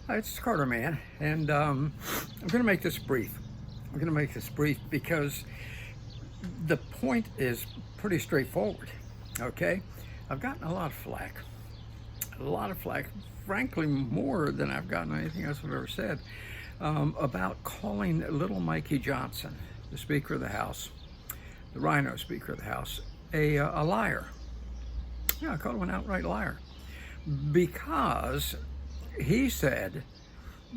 It's Carter, man, and I'm going to make this brief. I'm going to make this brief because the point is pretty straightforward. Okay, I've gotten a lot of flack, frankly, more than I've gotten anything else I've ever said about calling little Mikey Johnson, the Speaker of the House, the Rhino Speaker of the House, a liar. Yeah, I called him an outright liar because he said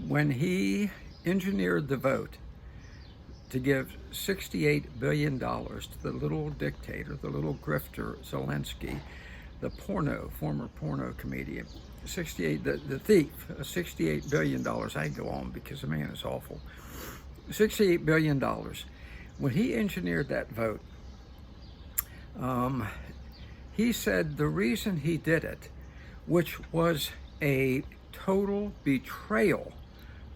when he engineered the vote to give $68 billion to the little dictator, the little grifter Zelensky, the former porno comedian, the thief, $68 billion. I go on because the man is awful. $68 billion. When he engineered that vote, he said the reason he did it, which was a total betrayal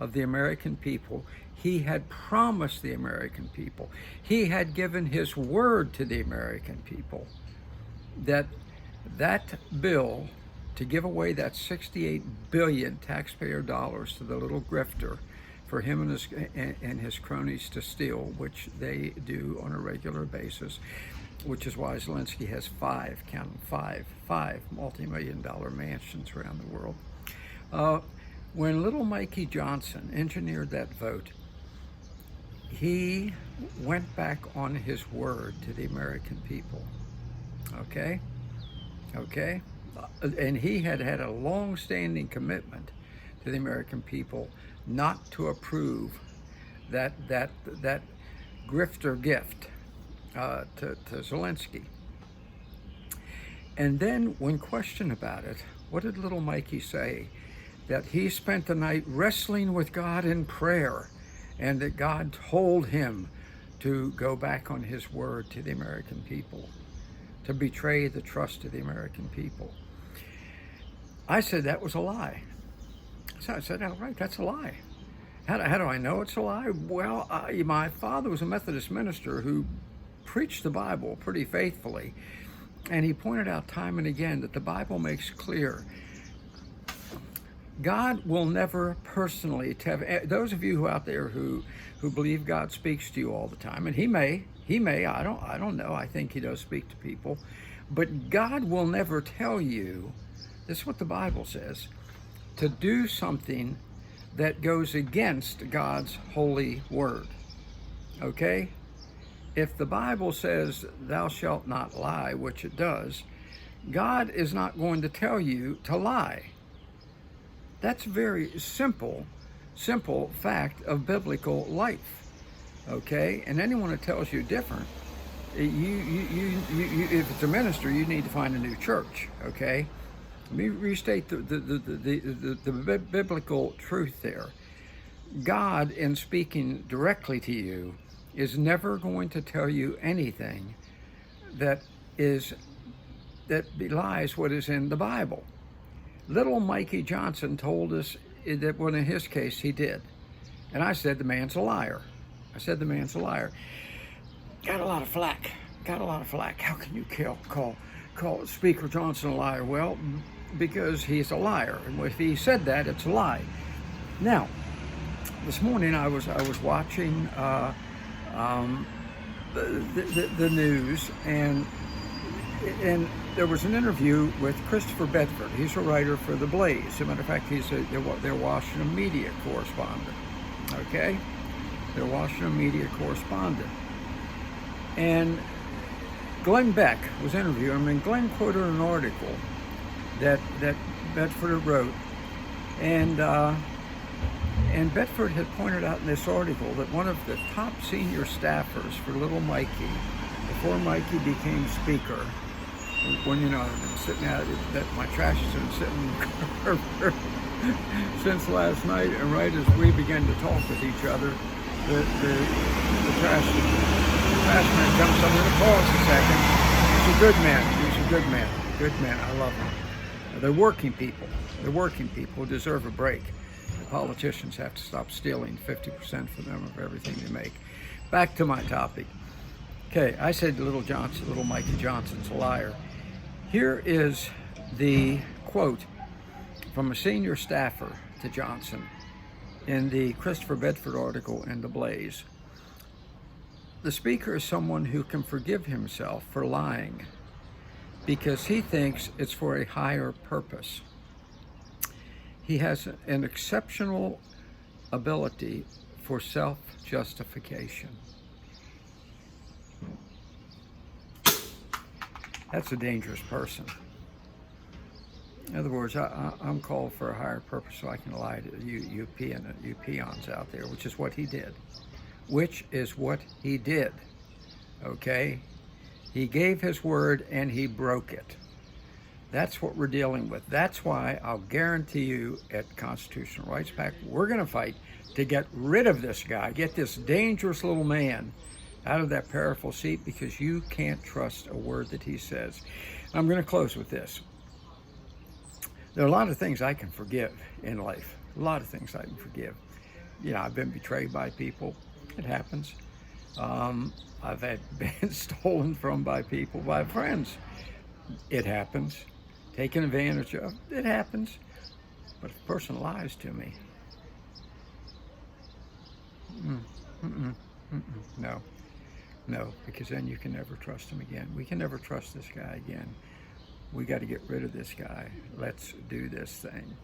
of the American people. He had promised the American people, he had given his word to the American people that that bill to give away that 68 billion taxpayer dollars to the little grifter for him and his cronies to steal, which they do on a regular basis, which is why Zelensky has five multi-million-dollar mansions around the world. When little Mikey Johnson engineered that vote, he went back on his word to the American people. Okay? And he had a long-standing commitment to the American people not to approve that grifter gift to Zelensky. And then when questioned about it, what did little Mikey say? That he spent the night wrestling with God in prayer, and that God told him to go back on his word to the American people, to betray the trust of the American people. I said that was a lie. So I said, all right, that's a lie. How do I know it's a lie? Well, my father was a Methodist minister who preached the Bible pretty faithfully, and he pointed out time and again that the Bible makes clear God will never personally tell those of you who out there who believe God speaks to you all the time, and he may, I don't know, I think he does speak to people, but God will never tell you, this is what the Bible says, to do something that goes against God's holy word. Okay? If the Bible says thou shalt not lie, which it does, God is not going to tell you to lie. That's a very simple fact of biblical life, okay? And anyone that tells you different, if it's a minister, you need to find a new church, okay? Let me restate the biblical truth there. God, in speaking directly to you, is never going to tell you anything that belies what is in the Bible. Little Mikey Johnson told us that, well, in his case, he did. And I said the man's a liar. Got a lot of flack. How can you call Speaker Johnson a liar? Well, because he's a liar. And if he said that, it's a lie. Now, this morning I was watching the news, and there was an interview with Christopher Bedford. He's a writer for The Blaze. As a matter of fact, he's their Washington media correspondent. Okay? Their Washington media correspondent. And Glenn Beck was interviewing him, and Glenn quoted an article that Bedford wrote. And Bedford had pointed out in this article that one of the top senior staffers for little Mikey, before Mikey became speaker, when I've been sitting out that my trash has been sitting in the car since last night, and right as we began to talk with each other, the trash man comes. I'm going to pause a second. He's a good man. I love him. They're working people who deserve a break. The politicians have to stop stealing 50% from them of everything they make. Back to my topic. Okay, I said little Mikey Johnson's a liar. Here is the quote from a senior staffer to Johnson in the Christopher Bedford article in The Blaze. The speaker is someone who can forgive himself for lying because he thinks it's for a higher purpose. He has an exceptional ability for self-justification. That's a dangerous person. In other words, I'm called for a higher purpose so I can lie to you peons out there, which is what he did. Okay? He gave his word and he broke it. That's what we're dealing with. That's why I'll guarantee you at Constitutional Rights Pact, we're going to fight to get rid of this guy, get this dangerous little man out of that powerful seat, because you can't trust a word that he says. I'm going to close with this. There are a lot of things I can forgive in life. A lot of things I can forgive. You know, I've been betrayed by people. It happens. I've been stolen from by people, by friends. It happens. Taken advantage of. It happens. But if a person lies to me, no, because then you can never trust him again. We can never trust this guy again. We got to get rid of this guy. Let's do this thing.